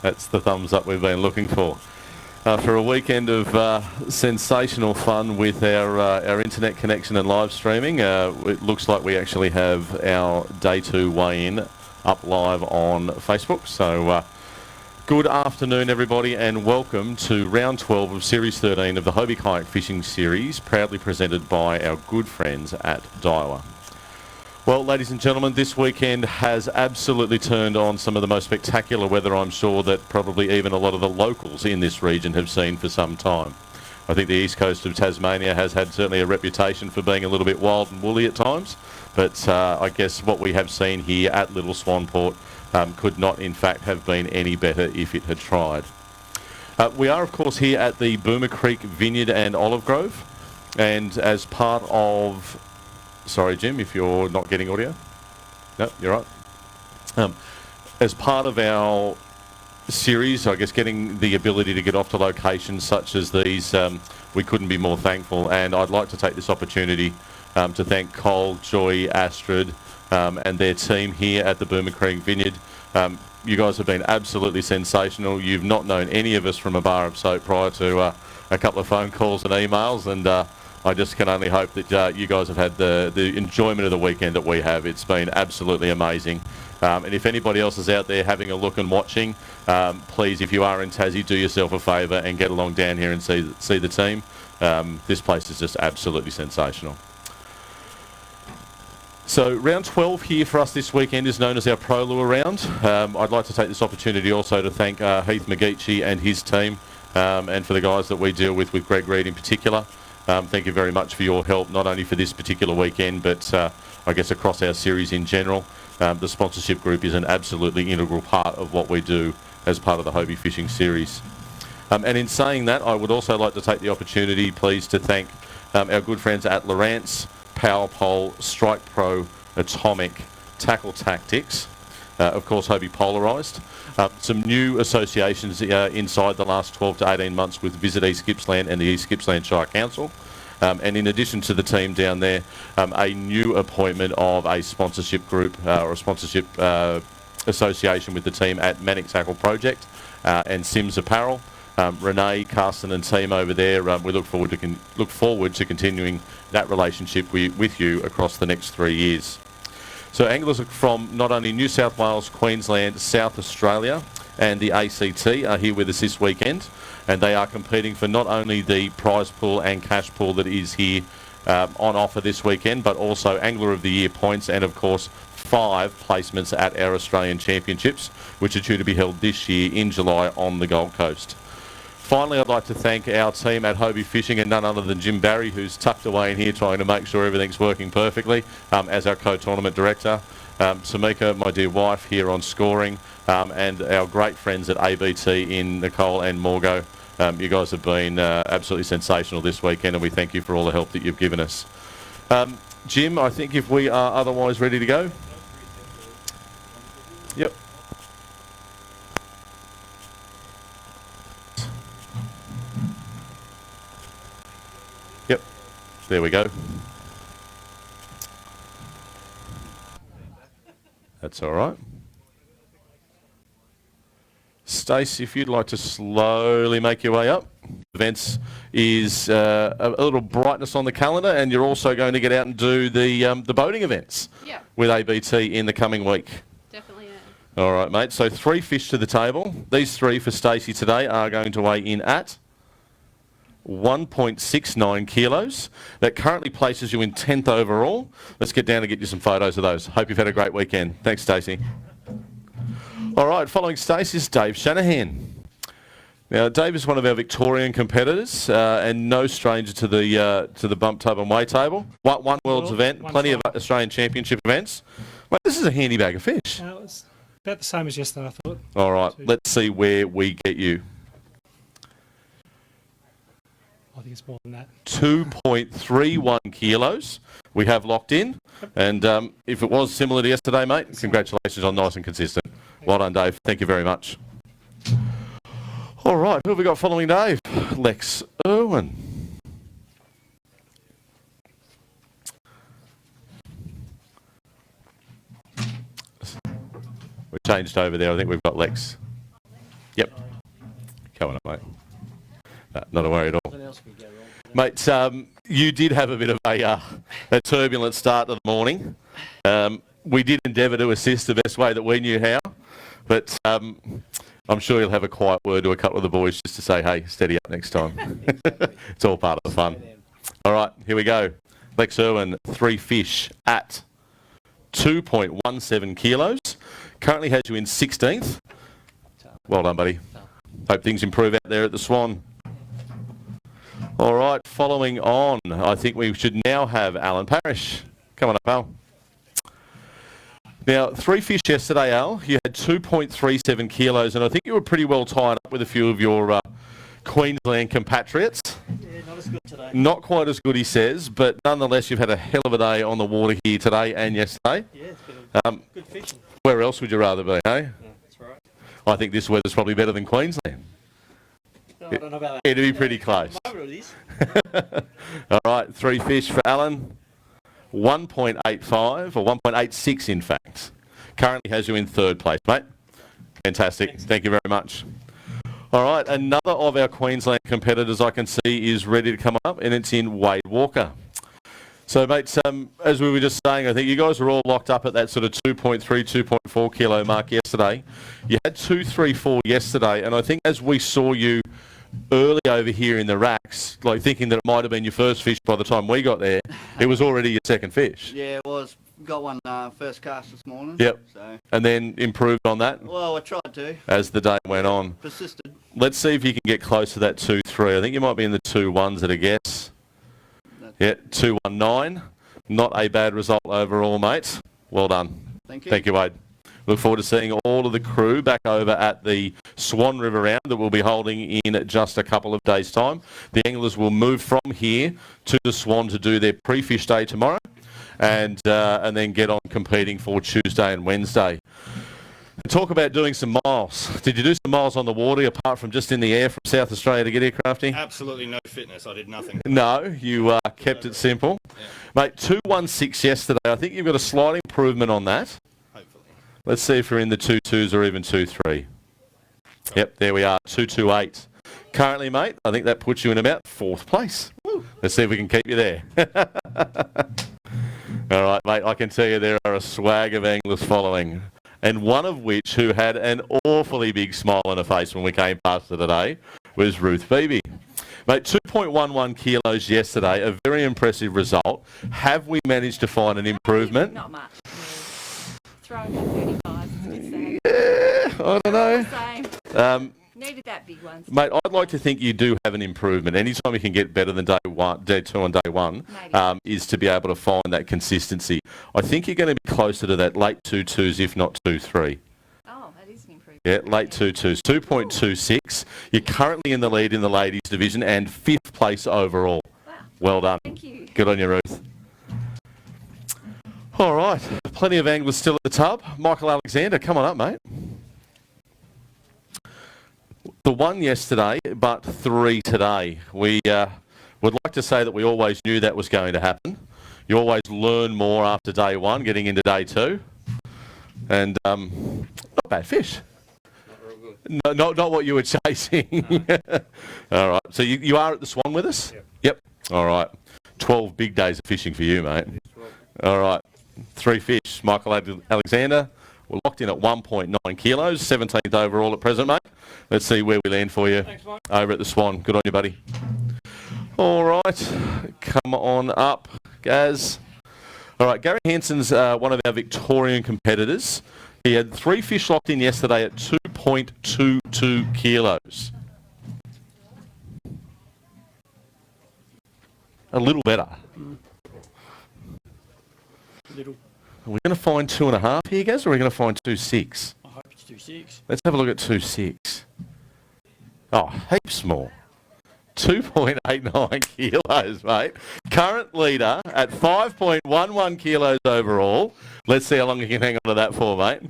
That's the thumbs up we've been looking for. For a weekend of sensational fun with our internet connection and live streaming, it looks like we actually have our Day 2 weigh-in up live on Facebook. So good afternoon, everybody, and welcome to round 12 of Series 13 of the Hobie Kayak Fishing Series, proudly presented by our good friends at Daiwa. Well, ladies and gentlemen, this weekend has absolutely turned on some of the most spectacular weather, I'm sure, that probably even a lot of the locals in this region have seen for some time. I think the east coast of Tasmania has had certainly a reputation for being a little bit wild and woolly at times, but I guess what we have seen here at Little Swanport could not, in fact, have been any better if it had tried. We are, of course, here at the Boomer Creek Vineyard and Olive Grove, and as part of... Sorry, Jim, if you're not getting audio. No, you're right. As part of our series, I guess getting the ability to get off to locations such as these, we couldn't be more thankful. And I'd like to take this opportunity to thank Cole, Joy, Astrid, and their team here at the Boomer Creek Vineyard. You guys have been absolutely sensational. You've not known any of us from a bar of soap prior to a couple of phone calls and emails, and I just can only hope that you guys have had the enjoyment of the weekend that we have. It's been absolutely amazing. And if anybody else is out there having a look and watching, please, if you are in Tassie, do yourself a favour and get along down here and see the team. This place is just absolutely sensational. So round 12 here for us this weekend is known as our Pro Lure round. I'd like to take this opportunity also to thank Heath McGeechee and his team, and for the guys that we deal with Greg Reed in particular. Thank you very much for your help, not only for this particular weekend, but I guess across our series in general. The sponsorship group is an absolutely integral part of what we do as part of the Hobie Fishing Series. And in saying that, I would also like to take the opportunity, please, to thank our good friends at Lowrance, Power Pole, Strike Pro, Atomic, Tackle Tactics, of course Hobie Polarised. Some new associations inside the last 12 to 18 months with Visit East Gippsland and the East Gippsland Shire Council. And in addition to the team down there, a new appointment of a sponsorship group or a sponsorship association with the team at Manic Tackle Project and Sims Apparel. Renee, Carsten and team over there, we look forward to continuing that relationship with you across the next 3 years. So anglers from not only New South Wales, Queensland, South Australia and the ACT are here with us this weekend, and they are competing for not only the prize pool and cash pool that is here on offer this weekend, but also Angler of the Year points and of course 5 placements at our Australian Championships, which are due to be held this year in July on the Gold Coast. Finally, I'd like to thank our team at Hobie Fishing, and none other than Jim Barry, who's tucked away in here trying to make sure everything's working perfectly, as our co-tournament director. Samika, my dear wife, here on scoring, and our great friends at ABT in Nicole and Morgo. You guys have been absolutely sensational this weekend, and we thank you for all the help that you've given us. Jim, I think if we are otherwise ready to go. Yep. Yep, there we go. That's all right. Stace, if you'd like to slowly make your way up. Events is a little brightness on the calendar, and you're also going to get out and do the boating events with ABT in the coming week. Definitely am. All right, mate. So 3 fish to the table. These 3 for Stacey today are going to weigh in at 1.69 kilos. That currently places you in 10th overall. Let's get down and get you some photos of those. Hope you've had a great weekend. Thanks, Stacey. All right, following Stacey is Dave Shanahan. Now, Dave is one of our Victorian competitors and no stranger to the bump tub and weigh table. One Worlds event, plenty of Australian Championship events. Mate, this is a handy bag of fish. It's about the same as yesterday, I thought. All right, let's see where we get you. I think it's more than that. 2.31 kilos we have locked in. And if it was similar to yesterday, mate, congratulations on nice and consistent. Well done, Dave. Thank you very much. All right, who have we got following Dave? Lex Irwin. We changed over there. I think we've got Lex. Yep. Coming up, mate. Not a worry at all. Nothing else could go wrong. Mate, you did have a bit of a turbulent start to the morning. We did endeavour to assist the best way that we knew how, but I'm sure you'll have a quiet word to a couple of the boys just to say, hey, steady up next time. It's all part of the fun. All right, here we go. Lex Irwin, 3 fish at 2.17 kilos. Currently has you in 16th. Well done, buddy. Hope things improve out there at the Swan. All right, following on, I think we should now have Alan Parrish. Come on up, Al. Now, 3 fish yesterday, Al. You had 2.37 kilos, and I think you were pretty well tied up with a few of your Queensland compatriots. Yeah, not as good today. Not quite as good, he says, but nonetheless, you've had a hell of a day on the water here today and yesterday. Yeah, it's been good fishing. Where else would you rather be, hey? Yeah, that's right. I think this weather's probably better than Queensland. No, I don't know about that. It'd be pretty close. Over it is. All right, 3 fish for Alan. 1.85, or 1.86 in fact. Currently has you in 3rd place, mate. Fantastic. Thanks. Thank you very much. All right, another of our Queensland competitors I can see is ready to come up, and it's in Wade Walker. So, mates, as we were just saying, I think you guys were all locked up at that sort of 2.3, 2.4 kilo mark yesterday. You had 2.34 yesterday, and I think as we saw you early over here in the racks, like thinking that it might have been your first fish by the time we got there, it was already your 2nd fish. Yeah, it was. Got one first cast this morning. Yep. So. And then improved on that Well, I tried to. as the day went on. Persisted. Let's see if you can get close to that 2.3. I think you might be in the 2.1s at a guess. Yeah, 2.19. Not a bad result overall, mate. Well done. Thank you. Thank you, Wade. Look forward to seeing all of the crew back over at the Swan River Round that we'll be holding in just a couple of days' time. The anglers will move from here to the Swan to do their pre-fish day tomorrow, and then get on competing for Tuesday and Wednesday. Talk about doing some miles. Did you do some miles on the water apart from just in the air from South Australia to get here, Crafty? Absolutely no fitness. I did nothing. No, you kept it simple. Yeah. Mate, 2.16 yesterday. I think you've got a slight improvement on that. Hopefully. Let's see if you're in the 2.2s or even 2.3. Yep, there we are, 2.28. Currently, mate, I think that puts you in about 4th place. Woo. Let's see if we can keep you there. All right, mate, I can tell you there are a swag of anglers following, and one of which who had an awfully big smile on her face when we came past her today was Ruth Beebe. Mate, 2.11 kilos yesterday, a very impressive result. Have we managed to find an improvement? Not much. Yeah. Throwing at 35 is a bit sad. Yeah, I don't know. Same. Needed that big one. Mate, I'd like to think you do have an improvement. Anytime you can get better than day 2 on day 1 is to be able to find that consistency. I think you're going to be closer to that late 2.2s, if not 2.3. Oh, that is an improvement. Yeah, late 2.2s, 2.26. You're currently in the lead in the ladies division and 5th place overall. Wow. Well done. Thank you. Good on you, Ruth. All right, plenty of anglers still at the tub. Michael Alexander, come on up, mate. The 1 yesterday, but 3 today. We would like to say that we always knew that was going to happen. You always learn more after day 1, getting into day 2. And not bad fish. Not real good. No, not what you were chasing. All right, so you are at the Swan with us? Yep. All right. 12 big days of fishing for you, mate. All right. 3 fish. Michael Alexander. We're locked in at 1.9 kilos, 17th overall at present, mate. Let's see where we land for you. Thanks, Mike. Over at the Swan. Good on you, buddy. All right. Come on up, Gaz. All right. Gary Hansen's one of our Victorian competitors. He had 3 fish locked in yesterday at 2.22 kilos. A little better. Little. Are we going to find 2.5 here, Gaz, or are we going to find 2.6? I hope it's 2.6. Let's have a look at 2.6. Oh, heaps more. 2.89 kilos, mate. Current leader at 5.11 kilos overall. Let's see how long you can hang on to that for, mate.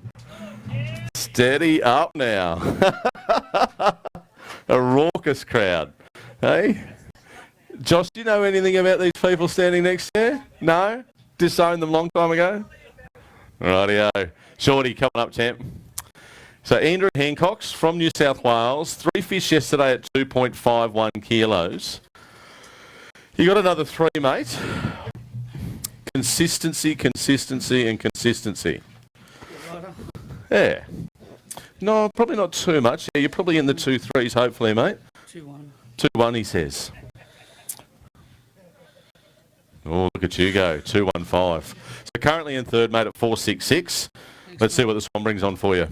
Steady up now. A raucous crowd. Hey? Josh, do you know anything about these people standing next to you? No? Disowned them long time ago? Rightio. Shorty, coming up, champ. So Andrew Hancox from New South Wales, 3 fish yesterday at 2.51 kilos. You got another 3, mate. Consistency, consistency, and consistency. Yeah. No, probably not too much. Yeah, you're probably in the 2-3s, hopefully, mate. 2-1. 2-1, he says. Oh, look at you go. 2-1-5. So currently in third, mate, at 4-6-6. Let's see what the Swan brings on for you.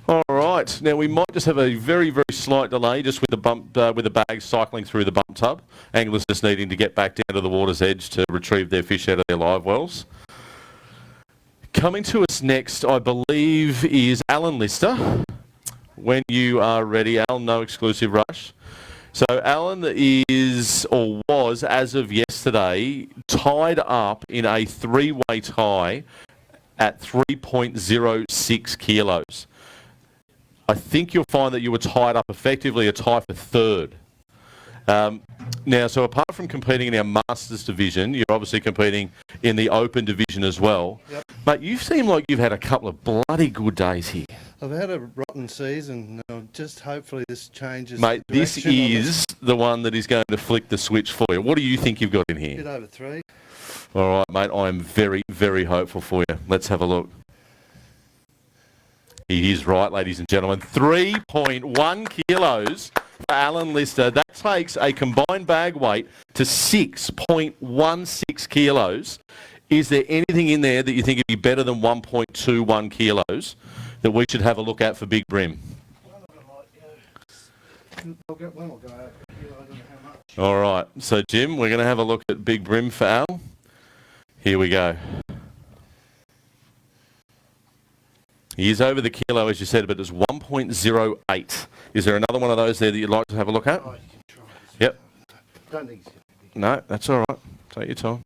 All right. Now, we might just have a very, very slight delay just with the bump, with the bag cycling through the bump tub. Anglers just needing to get back down to the water's edge to retrieve their fish out of their live wells. Coming to us next, I believe, is Alan Lister. When you are ready, Al, no exclusive rush. So Alan is, or was, as of yesterday, tied up in a 3-way tie at 3.06 kilos. I think you'll find that you were tied up effectively a tie for third. Now, so apart from competing in our Masters division, you're obviously competing in the Open division as well. Yep. Mate, you seem like you've had a couple of bloody good days here. I've had a rotten season. Just hopefully this changes. Mate, the this direction of is the one that is going to flick the switch for you. What do you think you've got in it. here? Bit over 3. All right, mate, I am very, very hopeful for you. Let's have a look. He is right, ladies and gentlemen. 3.1 kilos for Alan Lister. That takes a combined bag weight to 6.16 kilos. Is there anything in there that you think would be better than 1.21 kilos that we should have a look at for Big Brim? I'll get one. I'll go out. I don't know how much. All right, so Jim, we're going to have a look at Big Brim for Al. Here we go. He is over the kilo, as you said, but it's 1.08. Is there another one of those there that you'd like to have a look at? Oh, you can try this. Yep. Don't think it's No, that's all right. Take your time.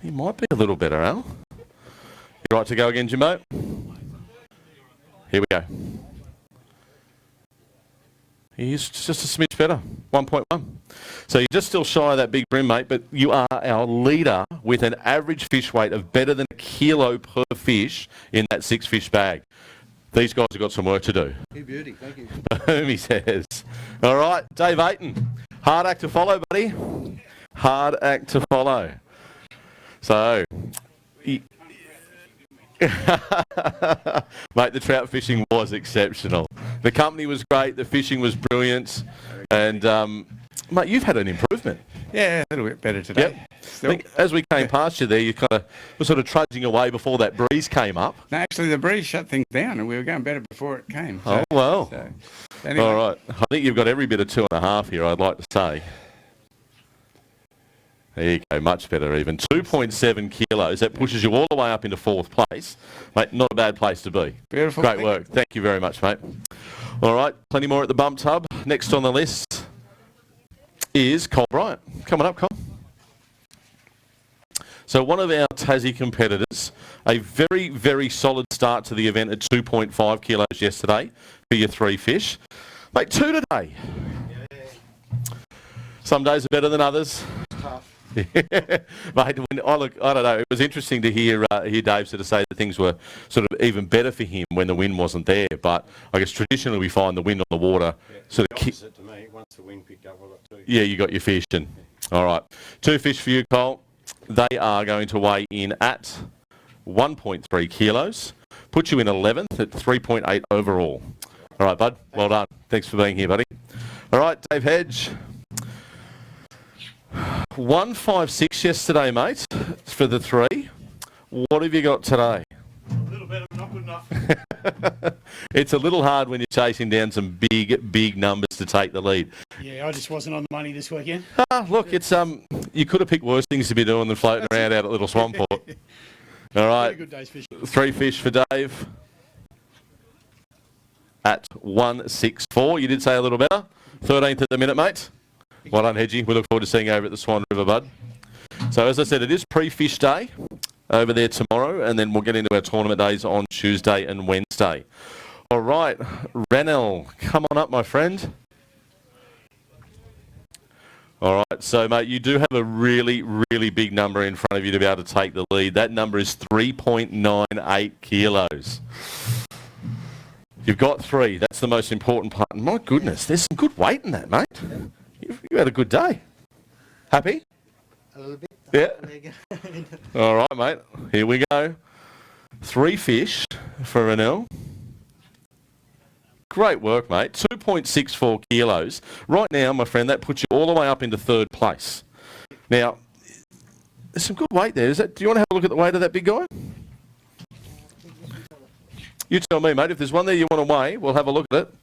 He might be a little better, Al. You right to go again, Jimbo? Here we go. He's just a smidge better, 1.1. So you're just still shy of that Big Brim, mate, but you are our leader with an average fish weight of better than a kilo per fish in that 6-fish bag. These guys have got some work to do. You beauty. Thank you. Boom, he says. All right, Dave Ayton. Hard act to follow, buddy. Hard act to follow. So, mate, the trout fishing was exceptional. The company was great. The fishing was brilliant. And, mate, you've had an improvement. Yeah, a little bit better today. Yep. I think as we came past you there, you kind of were sort of trudging away before that breeze came up. No, actually, the breeze shut things down, and we were going better before it came. Oh, well. So, anyway. All right. I think you've got every bit of 2.5 here, I'd like to say. There you go, much better even. 2.7 kilos. That pushes you all the way up into 4th place. Mate, not a bad place to be. Beautiful. Great work. Thank you very much, mate. All right, plenty more at the bump tub. Next on the list is Cole Bryant. Coming up, Cole. So one of our Tassie competitors, a very, very solid start to the event at 2.5 kilos yesterday for your 3 fish. Mate, 2 today. Some days are better than others. Tough. Mate, when I don't know. It was interesting to hear Dave sort of say that things were sort of even better for him when the wind wasn't there. But I guess traditionally we find the wind on the water sort of kicks. Opposite to me. Once the wind picked up, I got 2. Yeah, you got your fish in. All right, 2 fish for you, Cole. They are going to weigh in at 1.3 kilos. Put you in 11th at 3.8 overall. All right, bud. Well done. Thanks for being here, buddy. All right, Dave Hedge. 156 yesterday, mate, for the 3. What have you got today? A little better, but not good enough. It's a little hard when you're chasing down some big numbers to take the lead. Yeah, I just wasn't on the money this weekend. Look, it's you could have picked worse things to be doing than floating around out at Little Swanport. All right, Good day's fishing. 3 fish for Dave at 164. You did say a little better. 13th at the minute, mate. Well done, Hedgie. We look forward to seeing you over at the Swan River, bud. So as I said, it is pre-fish day over there tomorrow, and then we'll get into our tournament days on Tuesday and Wednesday. All right, Renell, come on up, my friend. All right, so, mate, you do have a really, really big number in front of you to be able to take the lead. That number is 3.98 kilos. You've got 3. That's the most important part. And my goodness, there's some good weight in that, mate. You had a good day. Happy? A little bit. Yeah. All right, mate. Here we go. 3 fish for Ranil. Great work, mate. 2.64 kilos. Right now, my friend, that puts you all the way up into 3rd place. Now, there's some good weight there. Do you want to have a look at the weight of that big guy? You tell me, mate. If there's one there you want to weigh, we'll have a look at it.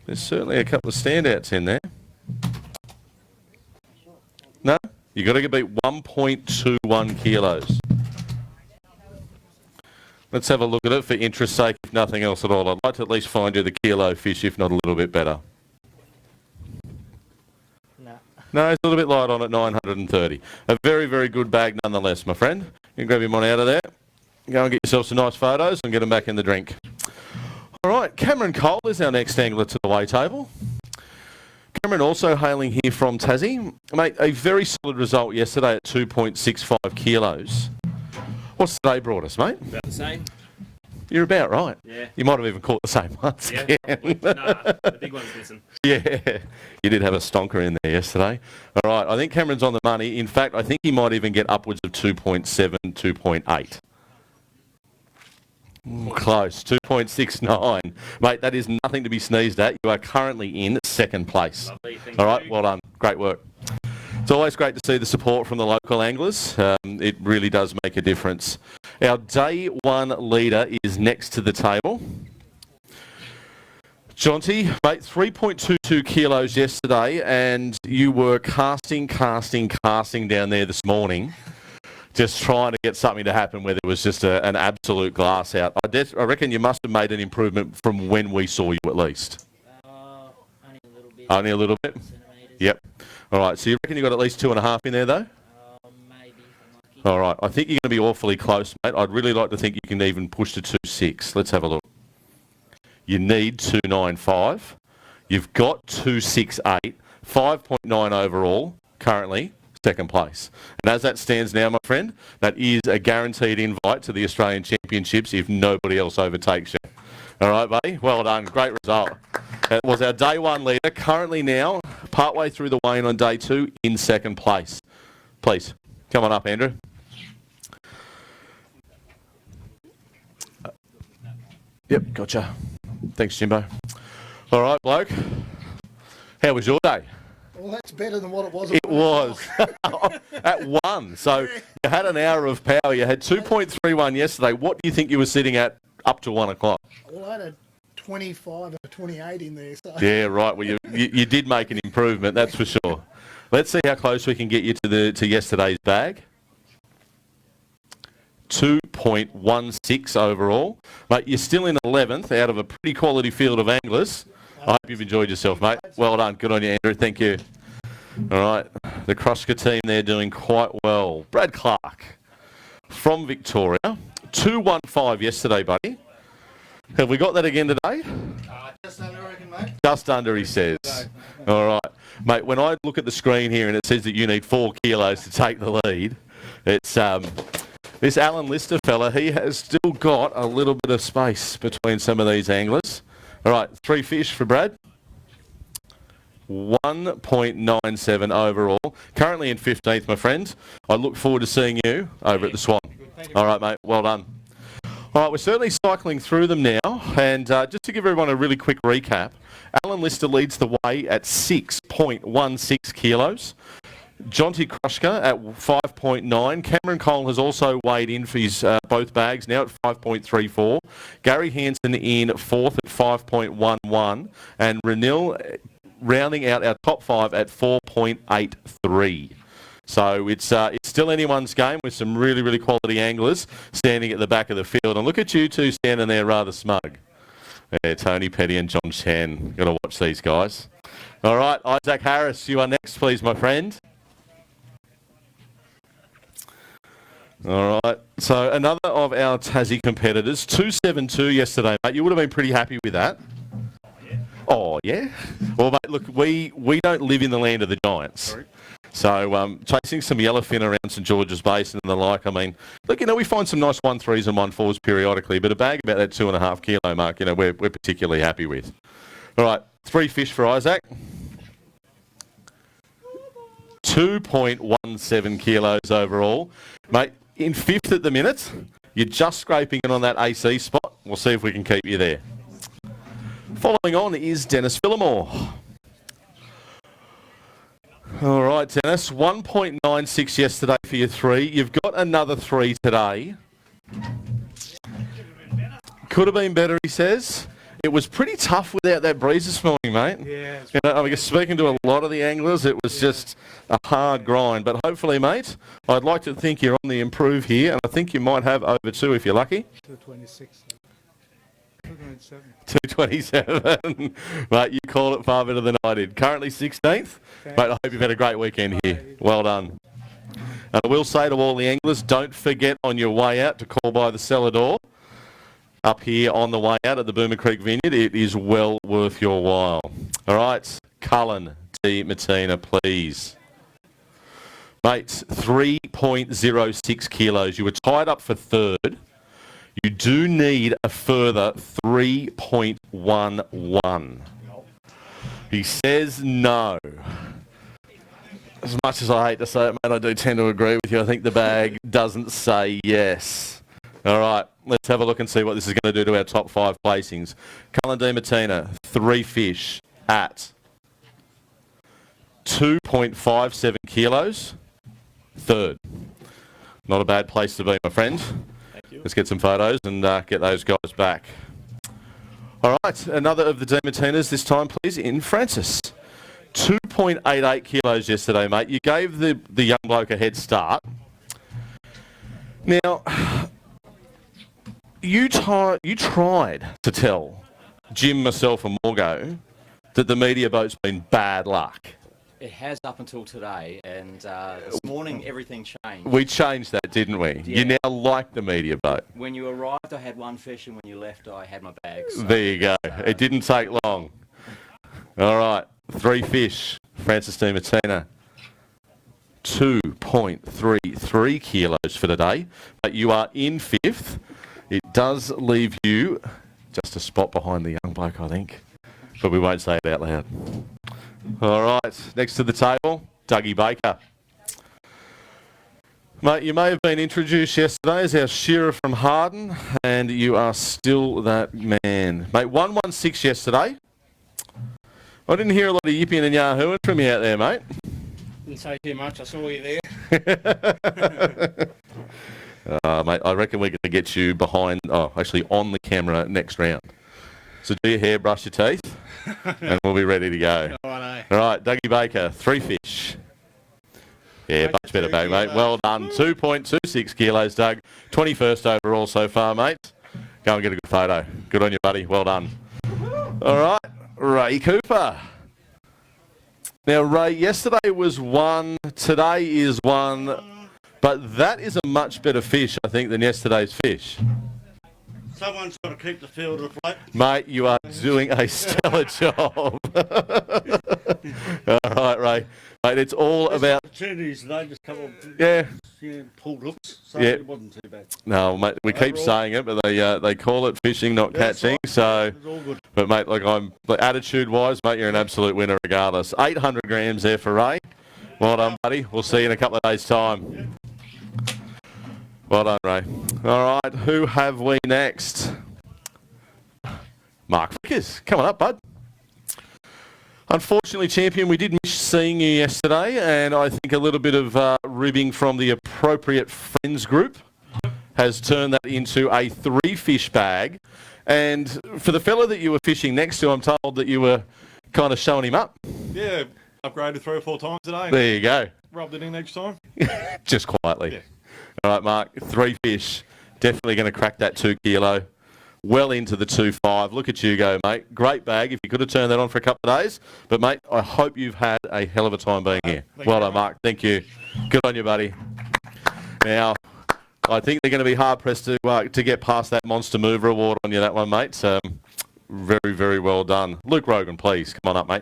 There's certainly a couple of standouts in there. No? You got to beat 1.21 kilos. Let's have a look at it for interest's sake, if nothing else at all. I'd like to at least find you the kilo fish, if not a little bit better. No, it's a little bit light on at 930. A very, very good bag nonetheless, my friend. You can grab him on out of there. Go and get yourself some nice photos and get them back in the drink. All right, Cameron Cole is our next angler to the weigh table. Cameron also hailing here from Tassie. Mate, a very solid result yesterday at 2.65 kilos. What's today brought us, mate? About the same. You're about right. Yeah. You might have even caught the same ones. Yeah. Nah, the big one's missing. Yeah, you did have a stonker in there yesterday. All right, I think Cameron's on the money. In fact, I think he might even get upwards of 2.7, 2.8. Close, 2.69. Mate, that is nothing to be sneezed at. You are currently in 2nd place. Lovely, thank All right, you. well done. Great work. It's always great to see the support from the local anglers. It really does make a difference. Our day 1 leader is next to the table. Jonty, mate, 3.22 kilos yesterday, and you were casting down there this morning, just trying to get something to happen where there was just an absolute glass out. I reckon you must have made an improvement from when we saw you at least. Only a little bit. Only a little bit? Centimetres. Yep. All right, so you reckon you got at least 2.5 in there, though? Maybe, if I'm lucky. All right, I think you're going to be awfully close, mate. I'd really like to think you can even push to 2.6. Let's have a look. You need 2.95. You've got 2.68. 5.9 overall, currently, 2nd place. And as that stands now, my friend, that is a guaranteed invite to the Australian Championships if nobody else overtakes you. All right, buddy? Well done. Great result. That was our day 1 leader. Currently now, partway through the weighing on day 2, in 2nd place. Please, come on up, Andrew. Yep, gotcha. Thanks, Jimbo. All right, bloke. How was your day? Well, that's better than what it was. It was at 1. So you had an hour of power. You had 2.31 yesterday. What do you think you were sitting at up to 1 o'clock? Well, I had a 25 and a 28 in there. So. Yeah, right. Well, you did make an improvement, that's for sure. Let's see how close we can get you to yesterday's bag. 2.16 overall. Mate, you're still in 11th out of a pretty quality field of anglers. I hope you've enjoyed yourself, mate. Well done. Good on you, Andrew. Thank you. All right. The Kruska team there doing quite well. Brad Clark from Victoria. 2.15 yesterday, buddy. Have we got that again today? Just under, I reckon, mate. Just under, he says. All right. Mate, when I look at the screen here and it says that you need 4 kilos to take the lead, it's this Alan Lister fella, he has still got a little bit of space between some of these anglers. All right, 3 fish for Brad. 1.97 overall. Currently in 15th, my friend. I look forward to seeing you over at the Swan. All right, mate. Well done. All right, we're certainly cycling through them now. And just to give everyone a really quick recap, Alan Lister leads the way at 6.16 kilos. Jonty Kruska at 5.9. Cameron Cole has also weighed in for his both bags, now at 5.34. Gary Hansen in 4th at 5.11. And Ranil rounding out our top 5 at 4.83. So it's still anyone's game with some really, really quality anglers standing at the back of the field. And look at you two standing there rather smug. Yeah, Tony Petty and John Chan. Got to watch these guys. All right, Isaac Harris, you are next, please, my friend. All right, so another of our Tassie competitors, 2.72 yesterday, mate. You would have been pretty happy with that. Oh, yeah? Well, mate, look, we don't live in the land of the giants. So chasing some yellowfin around St George's Basin and the like. I mean, look, we find some nice 1.3s and 1.4s periodically, but a bag about that 2.5 kilo mark, we're particularly happy with. All right, 3 fish for Isaac. 2.17 kilos overall. Mate, in 5th at the minute. You're just scraping it on that AC spot. We'll see if we can keep you there. Following on is Dennis Phillimore. All right, Dennis, 1.96 yesterday for your 3. You've got another 3 today. Could have been better, he says. It was pretty tough without that breeze this morning, mate. Yeah. I mean, speaking to a lot of the anglers, it was just a hard grind. But hopefully, mate, I'd like to think you're on the improve here, and I think you might have over 2 if you're lucky. 226. 227. 227. Mate, you called it far better than I did. Currently 16th. Mate, I hope you've had a great weekend here. Well done. And I will say to all the anglers, don't forget on your way out to call by the cellar door. Up here on the way out at the Boomer Creek Vineyard, it is well worth your while. All right, Cullen D. Martina, please. Mate, 3.06 kilos. You were tied up for 3rd. You do need a further 3.11. He says no. As much as I hate to say it, mate, I do tend to agree with you. I think the bag doesn't say yes. All right, let's have a look and see what this is going to do to our top 5 placings. Cullen D. Martina, 3 fish at 2.57 kilos. 3rd. Not a bad place to be, my friend. Thank you. Let's get some photos and get those guys back. All right, another of the D. Martinas this time, please, in Francis. 2.88 kilos yesterday, mate. You gave the young bloke a head start. Now, you tried to tell Jim, myself and Morgo that the media boat's been bad luck. It has up until today, and this morning everything changed. We changed that, didn't we? Yeah. You now like the media boat. When you arrived, I had 1 fish, and when you left, I had my bag. So, There you go. It didn't take long. All right, 3 fish. Francis D. Martina. 2.33 kilos for today. But you are in 5th. It does leave you just a spot behind the young bloke, I think. But we won't say it out loud. All right, next to the table, Dougie Baker. Mate, you may have been introduced yesterday as our shearer from Harden, and you are still that man. Mate, 116 yesterday. I didn't hear a lot of yipping and yahooing from you out there, mate. Didn't say too much. I saw you there. Mate, I reckon we're going to get you behind, actually on the camera next round. So do your hair, brush your teeth, and we'll be ready to go. All right, Dougie Baker, 3 fish. Yeah, much better bag, mate. Well done. 2.26 kilos, Doug. 21st overall so far, mate. Go and get a good photo. Good on you, buddy. Well done. All right, Ray Cooper. Now, Ray, yesterday was 1. Today is 1. But that is a much better fish, I think, than yesterday's fish. Someone's got to keep the field afloat. Mate, you are doing a stellar job. All right, Ray. Mate, it's all about... Opportunities today, just a couple of pulled hooks, so Yeah. it wasn't too bad. No, mate, we keep saying it, but they call it fishing, not catching. Right. So, It's all good. but mate, attitude-wise, mate, you're an absolute winner regardless. 800 grams there for Ray. Well done, buddy. We'll see you in a couple of days' time. Well done, Ray. All right, who have we next? Mark Vickers. Come on up, bud. Unfortunately, champion, we did miss seeing you yesterday, and I think a little bit of ribbing from the appropriate friends group has turned that into a 3-fish bag. And for the fella that you were fishing next to, I'm told that you were kind of showing him up. Yeah, upgraded 3 or 4 times today. There you go. Rubbed it in each time. Just quietly. Yeah. All right, Mark, 3 fish. Definitely going to crack that 2 kilo. Well into the 2.5. Look at you go, mate. Great bag. If you could have turned that on for a couple of days. But, mate, I hope you've had a hell of a time being here. Well done, Mark. Thank you. Good on you, buddy. Now, I think they're going to be hard-pressed to get past that Monster Mover award on you, that one, mate. Very, very well done. Luke Rogan, please. Come on up, mate.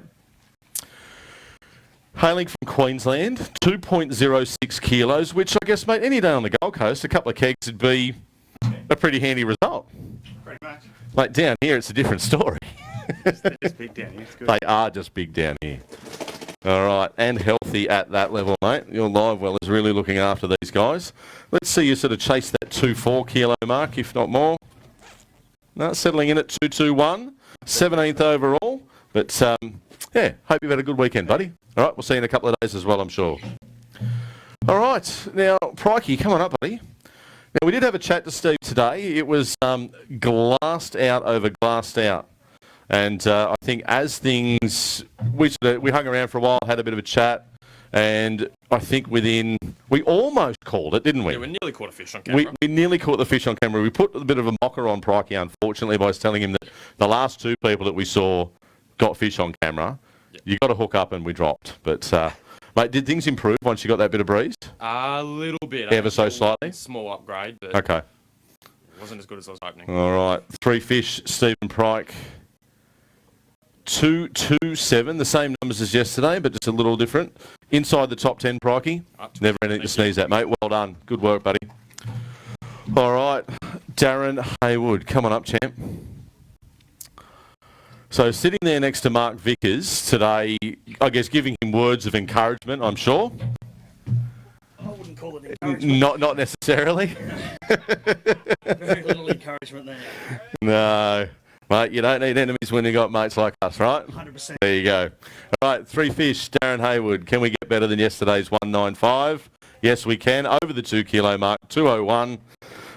Hailing from Queensland, 2.06 kilos, which I guess, mate, any day on the Gold Coast, a couple of kegs would be a pretty handy result. Pretty much. Mate, down here, it's a different story. They're just big down here. It's good. They are just big down here. All right, and healthy at that level, mate. Your live well is really looking after these guys. Let's see you sort of chase that 2.4 kilo mark, if not more. No, settling in at 2.21, 17th overall. But, yeah, hope you've had a good weekend, buddy. All right, we'll see you in a couple of days as well, I'm sure. All right, now, Prikey, come on up, buddy. Now, we did have a chat to Steve today. It was glassed out over glassed out. And I think as things, we hung around for a while, had a bit of a chat, and I think we almost called it, didn't we? Yeah, we nearly caught a fish on camera. We nearly caught the fish on camera. We put a bit of a mocker on Prikey, unfortunately, by telling him that the last two people that we saw got fish on camera. Yep. You got to hook up, and we dropped. But, mate, did things improve once you got that bit of breeze? A little bit. Ever so slightly? Small upgrade, but okay. It wasn't as good as I was hoping. All right. 3 fish, Stephen Pryke. 227, the same numbers as yesterday, but just a little different. Inside the top 10, Prikey. Never anything to sneeze at, mate. Well done. Good work, buddy. All right. Darren Haywood. Come on up, champ. So sitting there next to Mark Vickers today, I guess giving him words of encouragement, I'm sure. I wouldn't call it encouragement. Not necessarily. Very little encouragement there. No. Mate, you don't need enemies when you got mates like us, right? 100%. There you go. All right, 3 fish, Darren Haywood. Can we get better than yesterday's 195? Yes, we can. Over the 2 kilo mark, 201.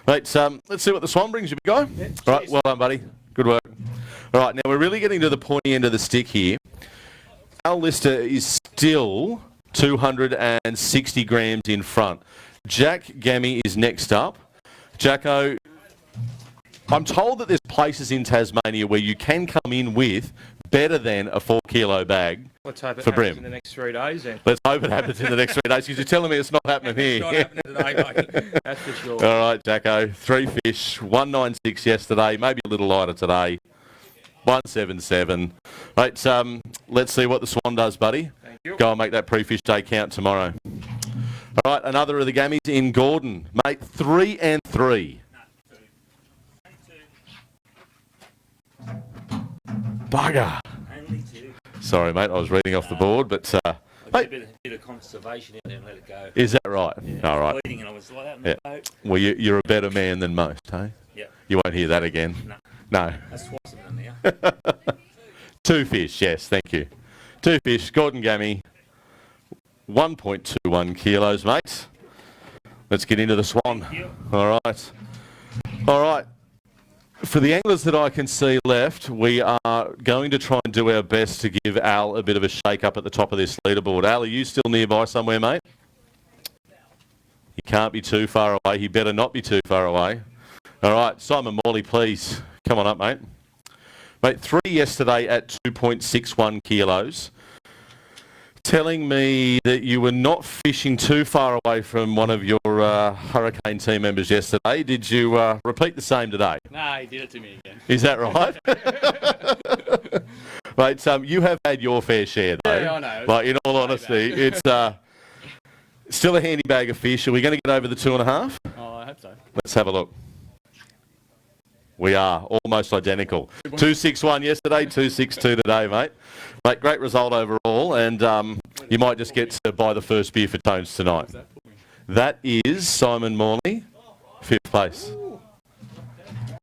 Mate, let's see what the Swan brings you, big guy. Yeah, all right, well done, buddy. Good work. All right, now we're really getting to the pointy end of the stick here. Our lister is still 260 grams in front. Jack Gammy is next up. Jacko, I'm told that there's places in Tasmania where you can come in with better than a 4 kilo bag. Let's hope it for happens Brim. in the next 3 days then. Let's hope it happens in the next 3 days, because you're telling me it's not happening here. It's not happening today, mate. That's for sure. All right, Jacko. 3 fish, 196 yesterday, maybe a little lighter today. 177. Right, let's see what the Swan does, buddy. Thank you. Go and make that pre-fish day count tomorrow. All right, another of the gammies in Gordon. Mate, 3 and 3. Bugger. Only 2. Sorry, mate, I was reading off the board, but... I did a bit of conservation out there and let it go. Is that right? Yeah, All right. bleeding and I was like that in the boat. Well, you're a better man than most, hey? Yeah. You won't hear that again. No. No. That's twice of them now. 2 fish, yes, thank you. 2 fish, Gordon Gammy, 1.21 kilos, mate. Let's get into the Swan. All right. All right. For the anglers that I can see left, we are going to try and do our best to give Al a bit of a shake-up at the top of this leaderboard. Al, are you still nearby somewhere, mate? He can't be too far away. He better not be too far away. All right, Simon Morley, please. Come on up, mate. Mate, 3 yesterday at 2.61 kilos. Telling me that you were not fishing too far away from one of your Hurricane team members yesterday. Did you repeat the same today? Nah, he did it to me again. Is that right? Mate, you have had your fair share, though. Yeah, I know. Like, in all honesty, it's still a handy bag of fish. Are we going to get over the 2.5? Oh, I hope so. Let's have a look. We are almost identical. 261 yesterday, 262 today, mate. Mate, great result overall, and you might just get to buy the first beer for Tones tonight. That is Simon Morley, 5th place.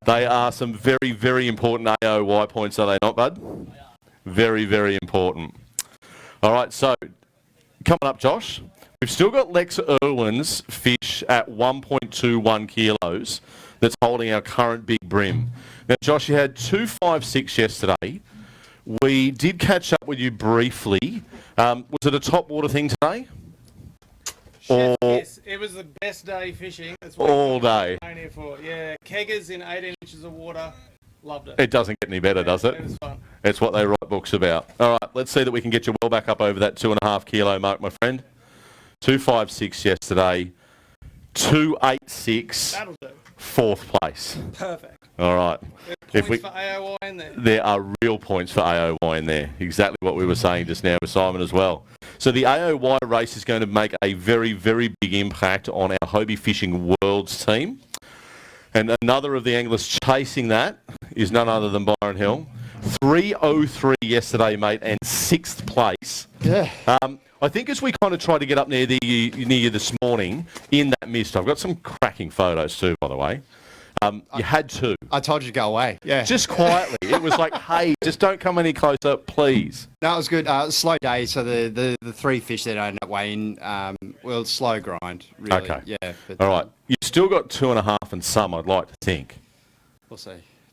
They are some very, very important AOY points, are they not, bud? Very, very important. All right, so coming up, Josh. We've still got Lex Irwin's fish at 1.21 kilos. That's holding our current big brim. Now, Josh, you had 256 yesterday. We did catch up with you briefly. Was it a top water thing today? Or Yes, it was the best day fishing. That's what all day? I'm here for. Yeah, keggers in 18 inches of water. Loved it. It doesn't get any better, does it? It was fun. It's what they write books about. All right, let's see that we can get you well back up over that 2.5 kilo mark, my friend. 256 yesterday. 286. That'll do. 4th place. Perfect. All right. There's points for AOY in there. There are real points for AOY in there. Exactly what we were saying just now with Simon as well. So the AOY race is going to make a very, very big impact on our Hobie Fishing Worlds team. And another of the anglers chasing that is none other than Byron Hill. 3:03 yesterday, mate, and 6th place. Yeah. I think as we kind of try to get up near you this morning in that mist, I've got some cracking photos too, by the way. You had to. I told you to go away. Yeah. Just quietly. It was like, hey, just don't come any closer, please. No, it was good. Slow day, so the 3 fish that I ended up weighing, well, slow grind, really. Okay. Yeah. But, All right. You've still got 2.5 and some, I'd like to think. We'll see.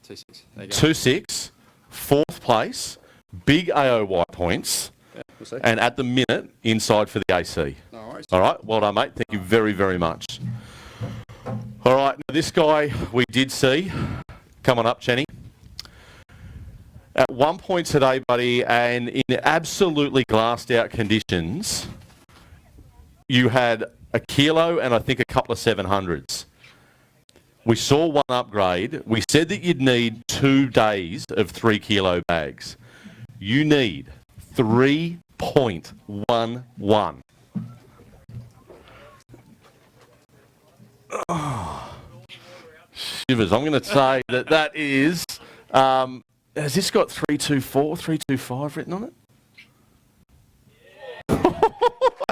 2-6. There you go. 2-6, 4th place, big AOY points, Yeah, we'll see. and at the minute, inside for the AC. No worries. All right. Well done, mate. Thank you very, very much. All right. Now, this guy we did see. Come on up, Jenny. At one point today, buddy, and in absolutely glassed out conditions, you had a kilo and I think a couple of 700s. We saw one upgrade. We said that you'd need 2 days of 3 kilo bags. You need 3.11. Oh, shivers. I'm going to say that is... has this got 324, 325 written on it?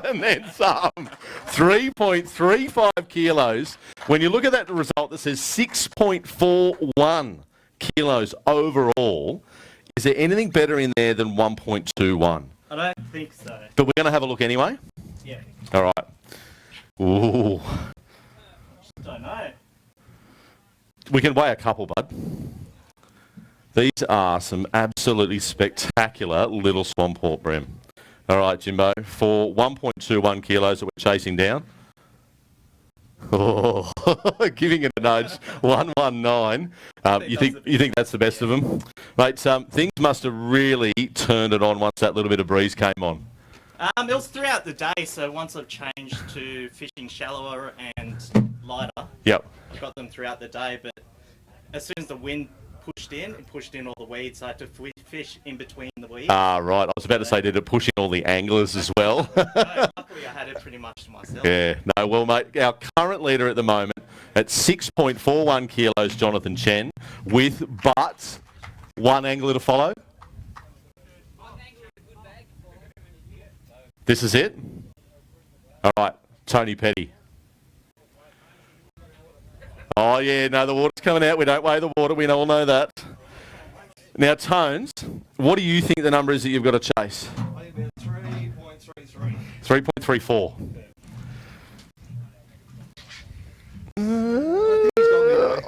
And then some. 3.35 kilos. When you look at that result that says 6.41 kilos overall, is there anything better in there than 1.21? I don't think so. But we're going to have a look anyway? Yeah. All right. Ooh. Don't know. We can weigh a couple, bud. These are some absolutely spectacular little Swanport bream. All right, Jimbo, for 1.21 kilos that we're chasing down. Oh, giving it a nudge. 119. You think that's the best of them, mate? Things must have really turned it on once that little bit of breeze came on. It was throughout the day, so once I've changed to fishing shallower and lighter, Yep. I got them throughout the day, but as soon as the wind pushed in, it pushed in all the weeds, so I had to fish in between the weeds. Ah, right. I was about to say, did it push in all the anglers as well? No, luckily I had it pretty much to myself. Yeah. No, well, mate, our current leader at the moment at 6.41 kilos, Jonathan Chen, with but 1 angler to follow. This is it? All right, Tony Petty. Oh, yeah, no, the water's coming out. We don't weigh the water. We all know that. Now, Tones, what do you think the number is that you've got to chase? I think about 3.33. 3.34.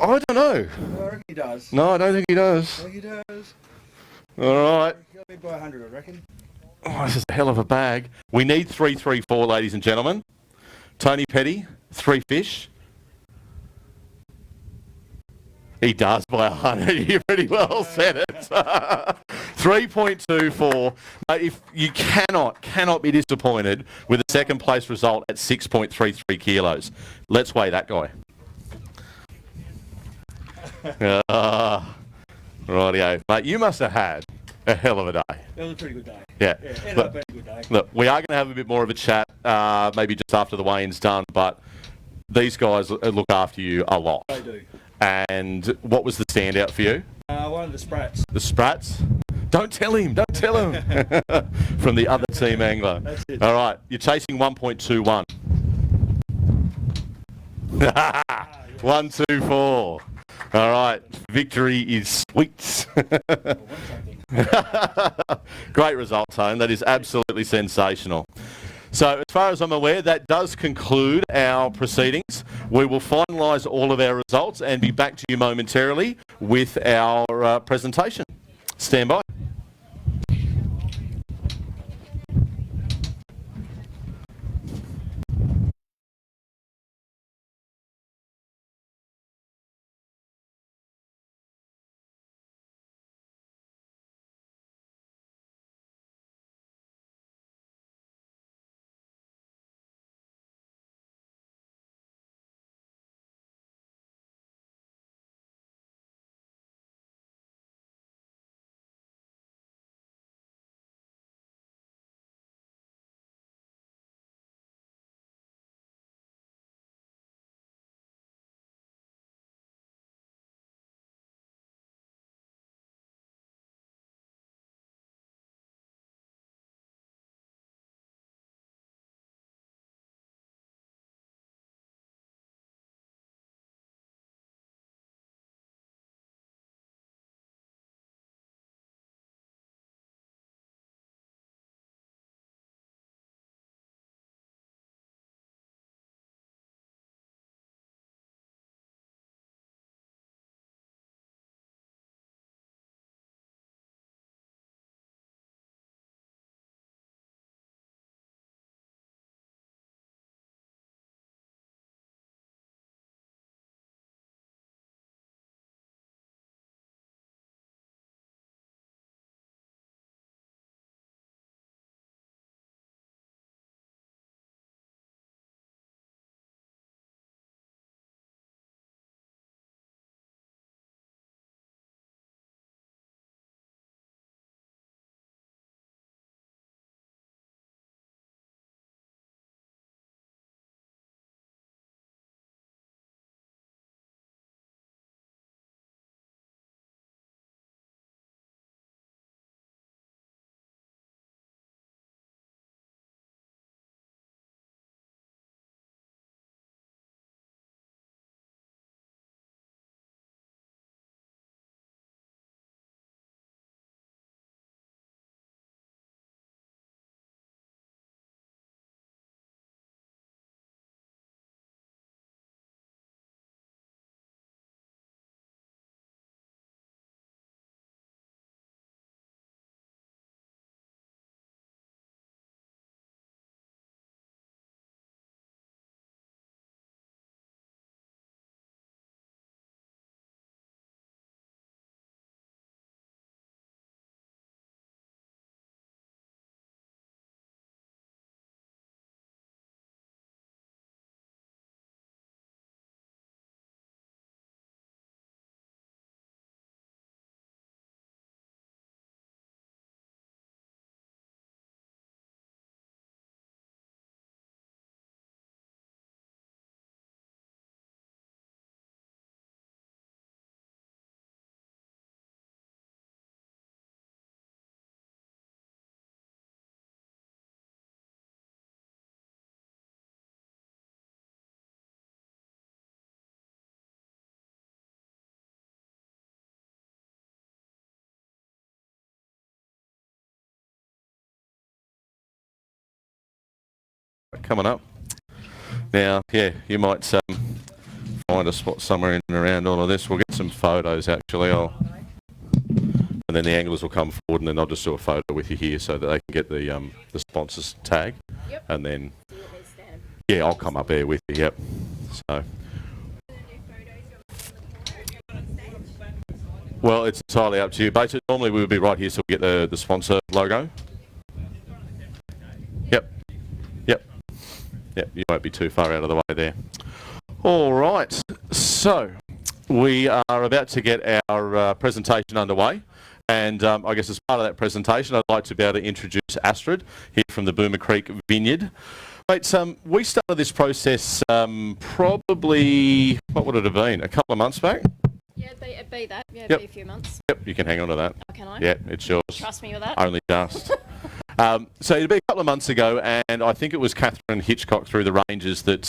I don't know. I reckon he does. No, I don't think he does. I think he does. All right. He got me by 100, I reckon. Oh, this is a hell of a bag. We need 334, ladies and gentlemen. Tony Petty, 3 fish. He does by 100. You pretty well said it. 3.24. Mate, if you cannot be disappointed with a second place result at 6.33 kilos. Let's weigh that guy. Rightio. Mate, you must have had a hell of a day. It was a pretty good day. Yeah. Ended Look, up being a good day. look, we are going to have a bit more of a chat, maybe just after the weigh-in's done, but these guys look after you a lot. They do. And what was the standout for you? One of the sprats. The Sprats? Don't tell him. From the other team angler. That's it. All right, you're chasing 1.21. 124. All right, victory is sweet. Great result, Tone. That is absolutely sensational. So as far as I'm aware, that does conclude our proceedings. We will finalise all of our results and be back to you momentarily with our presentation. Stand by. coming up. Now, yeah, you might find a spot somewhere in and around all of this. We'll get some photos, actually. And then the anglers will come forward, and then I'll just do a photo with you here so that they can get the sponsors tag. Yep. And then, yeah, I'll come up there with you, yep. So, well, it's entirely up to you. Basically, normally we would be right here so we get the sponsor logo. Yep. Yep. Yep, you won't be too far out of the way there. All right, so we are about to get our presentation underway. And I guess as part of that presentation, I'd like to be able to introduce Astrid here from the Boomer Creek Vineyard. Mate, we started this process probably, what would it have been, a couple of months back? Yeah, it'd be that. Yeah, it'd Yep. be a few months. Yep, you can hang on to that. Oh, can I? Yeah, it's yours. Trust me with that. Only just. So it'd be a couple of months ago, and I think it was Catherine Hitchcock through the ranges that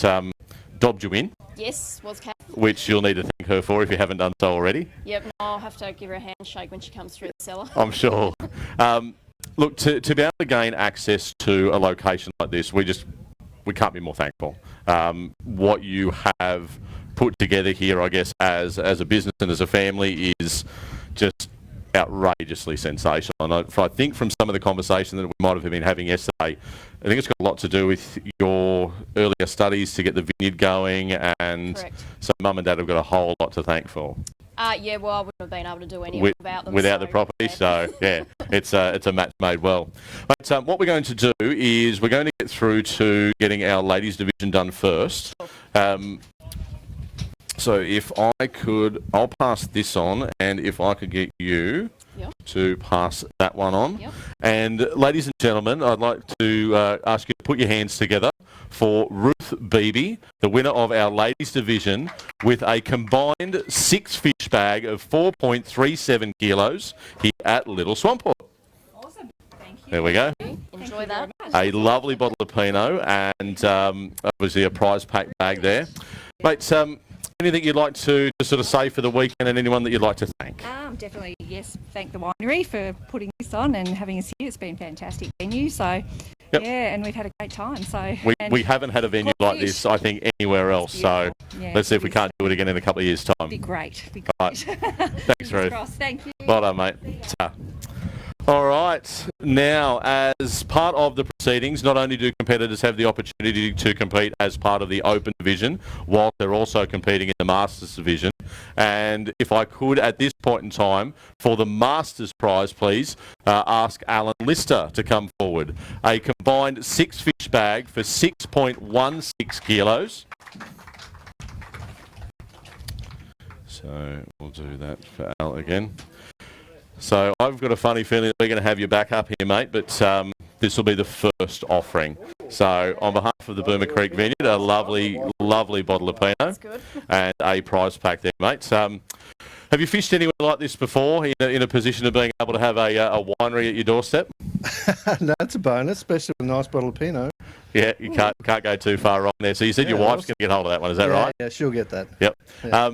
dobbed you in. Yes, was Kath. Which you'll need to thank her for if you haven't done so already. Yep, no, I'll have to give her a handshake when she comes through the cellar. I'm sure. Look, to be able to gain access to a location like this, we can't be more thankful. What you have put together here, I guess, as a business and as a family is just outrageously sensational. And I think from some of the conversation that we might have been having yesterday, I think it's got a lot to do with your earlier studies to get the vineyard going, and Correct. So Mum and Dad have got a whole lot to thank for. Yeah, well, I wouldn't have been able to do any of it without them. Without the property, so yeah, it's a match made well. But what we're going to do is we're going to get through to getting our ladies division done first. So if I could, I'll pass this on, and if I could get you to pass that one on. Yep. And ladies and gentlemen, I'd like to ask you to put your hands together for Ruth Beebe, the winner of our ladies division, with a combined 6-fish bag of 4.37 kilos here at Little Swanport. Awesome. Thank you. There we go. Enjoy that. A lovely bottle of Pinot, and obviously a prize pack bag there. Mate, anything you'd like to sort of say for the weekend, and anyone that you'd like to thank? Definitely, yes. Thank the winery for putting this on and having us here. It's been a fantastic venue. So, Yep. yeah, and we've had a great time. So We haven't had a venue like this, I think, anywhere else. So Yeah, let's see if we can't do it again in a couple of years' time. Be great. Be All great. right. Thanks, Ruth. Crossed. Thank you. Well done, mate. Ta. All right. Now, as part of the proceedings, not only do competitors have the opportunity to compete as part of the Open Division, while they're also competing in the Masters Division. And if I could, at this point in time, for the Masters prize, please, ask Alan Lister to come forward. A combined 6-fish bag for 6.16 kilos. So we'll do that for Al again. So I've got a funny feeling that we're going to have you back up here, mate, but this will be the first offering. So on behalf of the Boomer Creek Vineyard, a lovely, lovely bottle of Pinot and a prize pack there, mate. Have you fished anywhere like this before, in a position of being able to have a winery at your doorstep? No, it's a bonus, especially with a nice bottle of Pinot. Yeah, you can't go too far wrong there. So you said your wife's going to get hold of that one, is that right? Yeah, she'll get that. Yep. Yeah.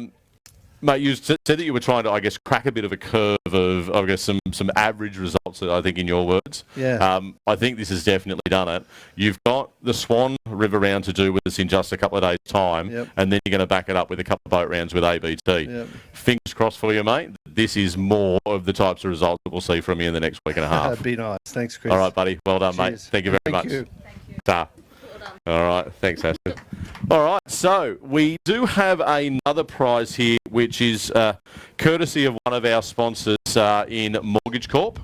Mate, you said that you were trying to, I guess, crack a bit of a curve of, I guess, some average results, I think, in your words. Yeah. I think this has definitely done it. You've got the Swan River round to do with us in just a couple of days' time, and then you're going to back it up with a couple of boat rounds with ABT. Yep. Fingers crossed for you, mate. This is more of the types of results that we'll see from you in the next week and a half. That'd be nice. Thanks, Chris. All right, buddy. Well done, mate. Cheers. Thank you very much. You. Ta. All right, thanks, Astrid. All right, so we do have another prize here, which is courtesy of one of our sponsors in Mortgage Corp.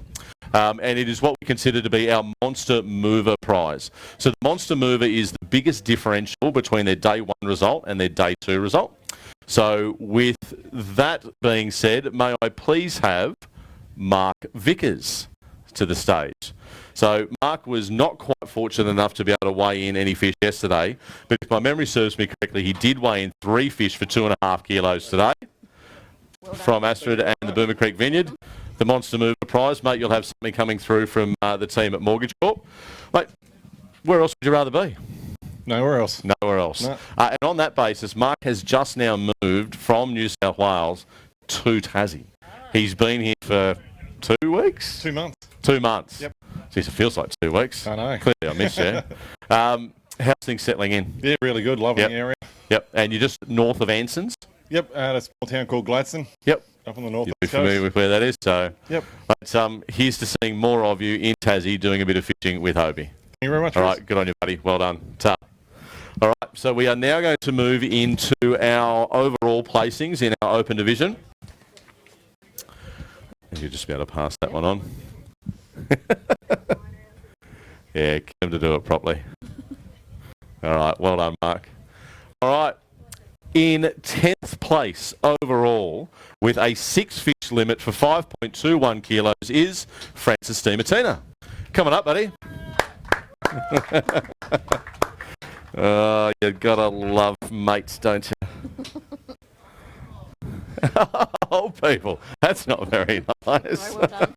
And it is what we consider to be our Monster Mover prize. So the Monster Mover is the biggest differential between their day 1 result and their day 2 result. So with that being said, may I please have Mark Vickers to the stage. So Mark was not quite fortunate enough to be able to weigh in any fish yesterday, but if my memory serves me correctly, he did weigh in 3 fish for 2.5 kilos today from Astrid and the Boomer Creek Vineyard. The Monster Mover prize, mate, you'll have something coming through from the team at Mortgage Corp. Mate, where else would you rather be? Nowhere else. Nowhere else. No. And on that basis, Mark has just now moved from New South Wales to Tassie. He's been here for 2 weeks? 2 months. 2 months. Yep. Jeez, it feels like 2 weeks. I know. Clearly I missed you. How's things settling in? Yeah, really good. Loving Yep. the area. Yep. And you're just north of Anson's? Yep, at a small town called Gladstone. Yep. Up on the north You'll be coast. familiar with where that is. So, Yep. But, here's to seeing more of you in Tassie doing a bit of fishing with Hobie. Thank you very much. All Chris. right, good on you, buddy. Well done. Ta. All right, so we are now going to move into our overall placings in our open division. You'll just be able to pass that one on. Yeah, get him to do it properly. All right, well done, Mark. All right, in 10th place overall with a 6-fish limit for 5.21 kilos is Francis DiMartina. Coming up, buddy. Oh, you gotta love mates, don't you? Oh, people, that's not very nice. Well done.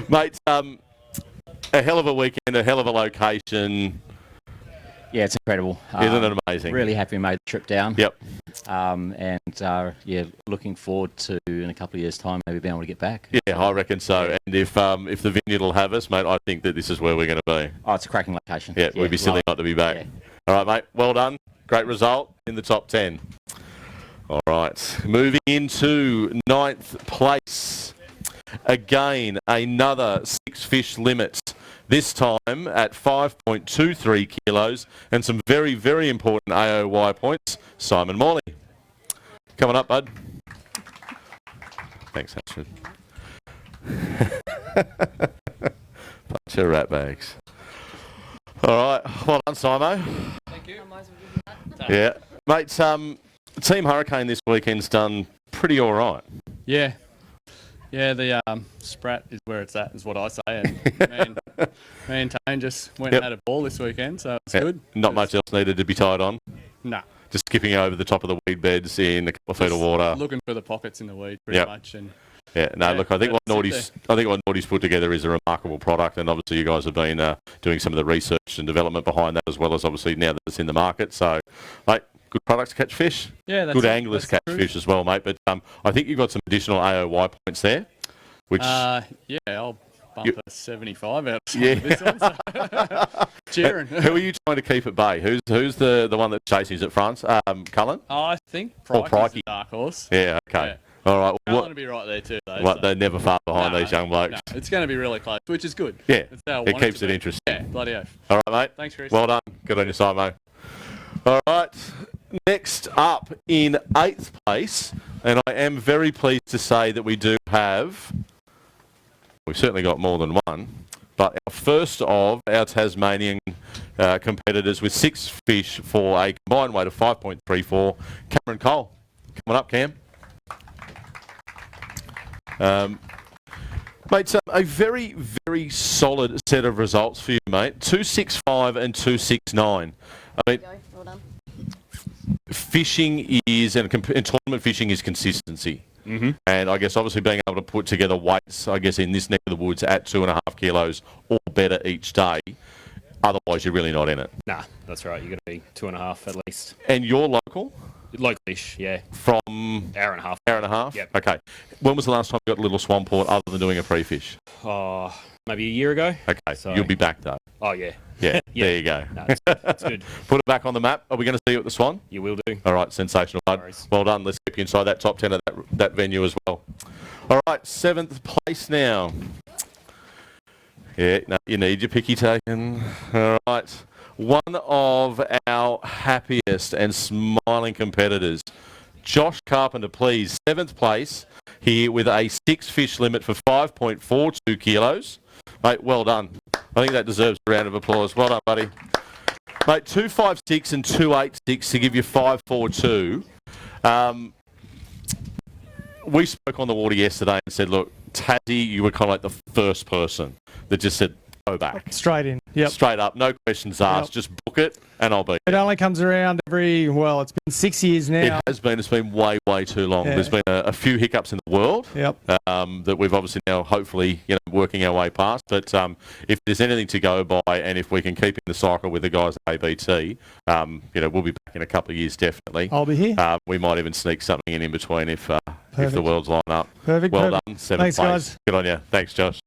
Mates, a hell of a weekend, a hell of a location. Yeah, it's incredible. Isn't it amazing? Really happy we made the trip down. Yep. Yeah, looking forward to in a couple of years' time maybe being able to get back. Yeah, I reckon so. And if the vineyard will have us, mate, I think that this is where we're going to be. Oh, it's a cracking location. Yeah, we'd be silly not to be back. Yeah. All right, mate. Well done. Great result in the top 10. All right. Moving into 9th place. Again, another 6-fish limit. This time at 5.23 kilos and some very, very important AOY points. Simon Morley. Coming up, bud. Thanks, Ashford. Bunch of rat bags. All right. Well done, Simo. Thank you. Yeah. Mate, Team Hurricane this weekend's done pretty all right. Yeah. Yeah, the sprat is where it's at, is what I say. And me and Tane just went and had a ball this weekend, so it's good. Not much else needed to be tied on. Nah. Just skipping over the top of the weed beds in a couple of feet of water. Looking for the pockets in the weed, pretty much. And yeah, no, look, I think what that's Naughty's put together is a remarkable product, and obviously you guys have been doing some of the research and development behind that, as well as obviously now that it's in the market. So, mate, good product to catch fish. Yeah, that's good anglers catch fish as well, mate. But I think you've got some additional AOY points there, which yeah, I'll bump a 75 out of this one. So. Cheering. Who are you trying to keep at bay? Who's the one that's chasing? Is it France? Cullen? I think Prikey's Prikey's the dark horse. Yeah, okay. Yeah. All right. Cullen will be right there too, though. What, they're never far behind these young blokes. No, it's going to be really close, which is good. Yeah, It's how I it want keeps to it be. interesting. Yeah, bloody oath. All right, mate. Thanks, Chris. Well done. Good on your side, mate. All right. Next up in 8th place, and I am very pleased to say that we do have, we've certainly got more than one, but our first of our Tasmanian competitors with 6 fish for a combined weight of 5.34, Cameron Cole. Coming up, Cam. Mate, a very, very solid set of results for you, mate. 265 and 269. I mean, Well done. fishing is, and tournament fishing is consistency. Mm-hmm. And I guess obviously being able to put together weights, I guess in this neck of the woods at 2.5 kilos or better each day. Otherwise, you're really not in it. Nah, that's right. You've got to be 2.5 at least. And you're local? Localish, yeah. From? Hour and a half. Hour and a half? Yep. Okay. When was the last time you got a little Swanport other than doing a pre-fish? Oh, maybe a year ago. Okay. So, you'll be back though. Oh, yeah. Yeah, Yeah. There you go. No, it's good. Put it back on the map. Are we going to see you at the Swan? You will do. All right, sensational, bud. Well done. Let's keep you inside that top 10 of that venue as well. All right, 7th place now. Yeah, no, you need your picky taken. All right. One of our happiest and smiling competitors, Josh Carpenter, please. 7th place here with a 6-fish limit for 5.42 kilos. Mate, well done. I think that deserves a round of applause. Well done, buddy. Mate, 256 and 286 to give you 542. We spoke on the water yesterday and said, look, Tassie, you were kind of like the first person that just said, go back. Straight in. Yep. Straight up, no questions asked. Just book it and I'll be It only comes around every, well, it's been 6 years now. It has been. It's been way, way too long. Yeah. There's been a few hiccups in the world that we've obviously now hopefully working our way past. But if there's anything to go by, and if we can keep in the cycle with the guys at ABT, we'll be back in a couple of years definitely. I'll be here. We might even sneak something in between if the worlds line up. Perfect. Well perfect. done. 7th Thanks, place. guys. Good on you. Thanks, Josh.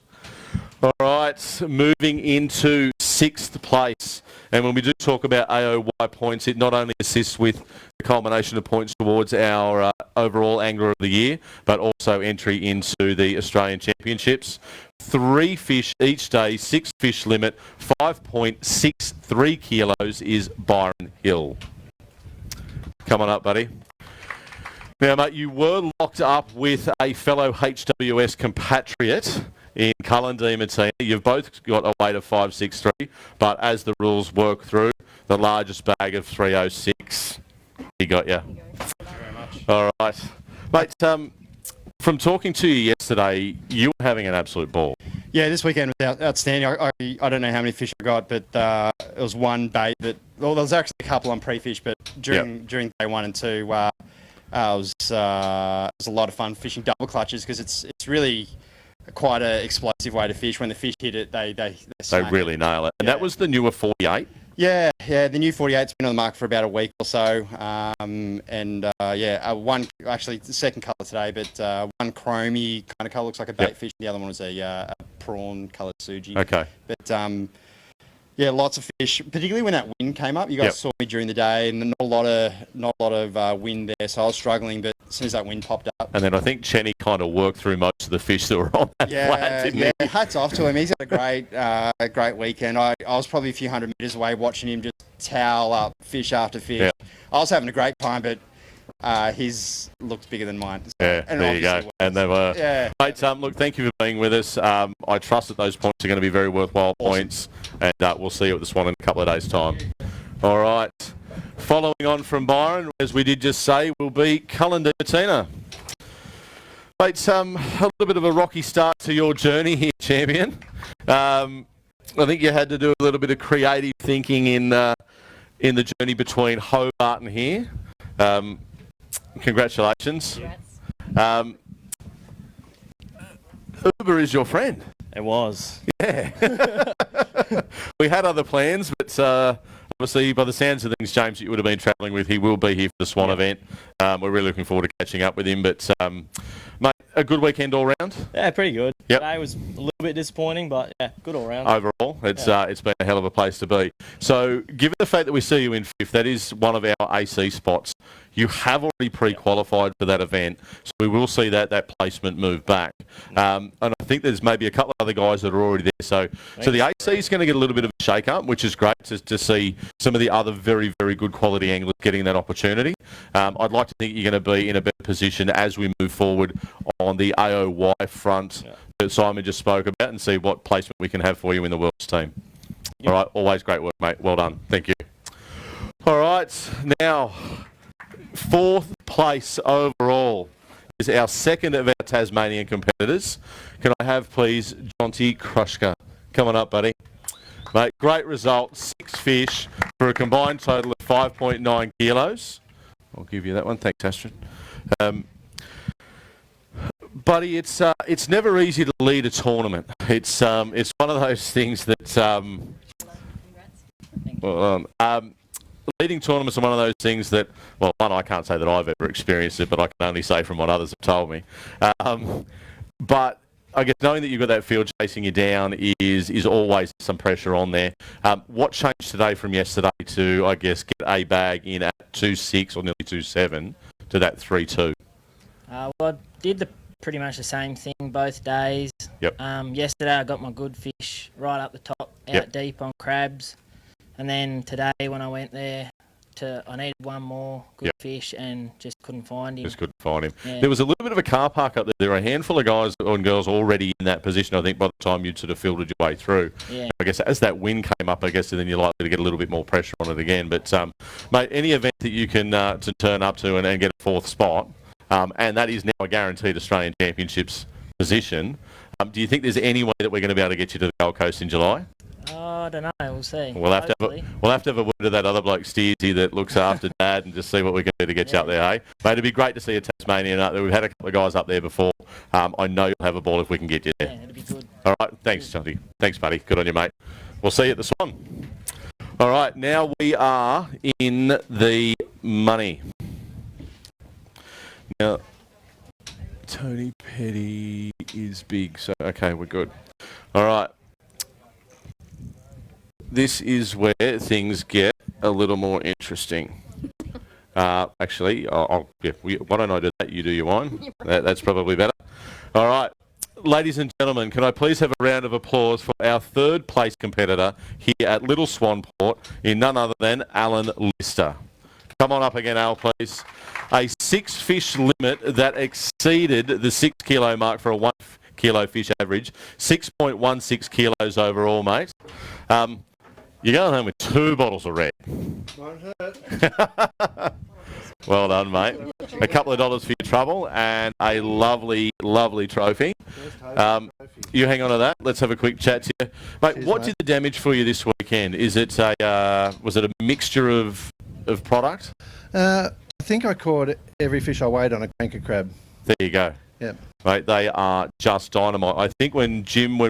All right, moving into 6th place. And when we do talk about AOY points, it not only assists with the culmination of points towards our overall Angler of the Year, but also entry into the Australian Championships. 3 fish each day, 6 fish limit, 5.63 kilos is Byron Hill. Come on up, buddy. Now, mate, you were locked up with a fellow HWS compatriot in Cullen Martina. You've both got a weight of 563, but as the rules work through, the largest bag of 306. He got you. Thank you very much. All right. Mate, from talking to you yesterday, you were having an absolute ball. Yeah, this weekend was outstanding. I don't know how many fish I got, but it was one bait that, well, there was actually a couple on pre-fish, but during day 1 and 2, it was a lot of fun fishing double clutches because it's really quite an explosive way to fish. When the fish hit it, they really nail it. And that was the newer 48. Yeah, the new 48's been on the market for about a week or so, one actually the second colour today, but one chromey kind of colour, looks like a bait fish. The other one was a prawn coloured suji. Okay. But lots of fish, particularly when that wind came up. You guys saw me during the day, and not a lot of wind there, so I was struggling. But as soon as that wind popped up, and then I think Chenny kind of worked through most of the fish that were on that flat, didn't he? Hats off to him. He's had a great weekend. I was probably a few hundred metres away watching him just towel up fish after fish. Yeah. I was having a great time, but his looked bigger than mine. So, there you go. And they were. Yeah. Mate, look, thank you for being with us. I trust that those points are going to be very worthwhile points, and we'll see you at the Swan in a couple of days' time. All right. Following on from Byron, as we did just say, will be Cullen Martina. Mate, a little bit of a rocky start to your journey here, champion. I think you had to do a little bit of creative thinking in the journey between Hobart and here. Congratulations. Uber is your friend. It was. Yeah. We had other plans, but obviously, by the sounds of things, James, that you would have been travelling with, he will be here for the Swan event. We're really looking forward to catching up with him. But, mate, a good weekend all round? Yeah, pretty good. Yep. Today was a little bit disappointing, but yeah, good all round. Overall, it's been a hell of a place to be. So, given the fact that we see you in 5th, that is one of our AC spots. You have already pre-qualified for that event, so we will see that placement move back. And I think there's maybe a couple of other guys that are already there. So the AC is going to get a little bit of a shake-up, which is great to see some of the other very, very good quality anglers getting that opportunity. I'd like to think you're going to be in a better position as we move forward on the AOY front that Simon just spoke about, and see what placement we can have for you in the World's team. All right, always great work, mate. Well done. Thank you. All right, now 4th place overall is our second of our Tasmanian competitors. Can I have, please, Jonty Krushka? Come on up, buddy. Mate, great result. 6 fish for a combined total of 5.9 kilos. I'll give you that one. Thanks, Astrid. Buddy, it's never easy to lead a tournament. It's one of those things that leading tournaments are one of those things that, well, one, I can't say that I've ever experienced it, but I can only say from what others have told me. But I guess knowing that you've got that field chasing you down is always some pressure on there. What changed today from yesterday to, I guess, get a bag in at 2.6 or nearly 2.7 to that 3.2? Well, I did pretty much the same thing both days. Yep. Yesterday I got my good fish right up the top, out deep on crabs. And then today when I went there, I needed one more good fish and just couldn't find him. Just couldn't find him. Yeah. There was a little bit of a car park up there. There were a handful of guys and girls already in that position, I think, by the time you'd sort of filtered your way through. Yeah. I guess as that wind came up, I guess then you're likely to get a little bit more pressure on it again. But, mate, any event that you can to turn up to and get a 4th spot, and that is now a guaranteed Australian Championships position, do you think there's any way that we're going to be able to get you to the Gold Coast in July? I don't know. We'll see. We'll have to have a word to that other bloke, Steersy, that looks after Dad, and just see what we can do to get you up there, hey? Mate, it'd be great to see a Tasmanian up there. We've had a couple of guys up there before. I know you'll have a ball if we can get you there. Yeah, it'll be good. All right, thanks, Jonty. Thanks, buddy. Good on you, mate. We'll see you at the Swan. All right, now we are in the money. Now, Tony Petty is big, so okay, we're good. All right. this is where things get a little more interesting. Actually, why don't I do that? You do your wine. That's probably better. All right. Ladies and gentlemen, can I please have a round of applause for our third place competitor here at Little Swanport in none other than Alan Lister. Come on up again, Al, please. A 6-fish limit that exceeded the 6 kilo mark for a 1 kilo fish average. 6.16 kilos overall, mate. You're going home with 2 bottles of red. Won't hurt. Well done, mate. A couple of dollars for your trouble and a lovely, lovely trophy. You hang on to that. Let's have a quick chat to you. Mate, Cheers, what mate. did the damage for you this weekend? Is it was it a mixture of product? I think I caught every fish I weighed on a cranker crab. There you go. Yep. Mate, they are just dynamite. I think when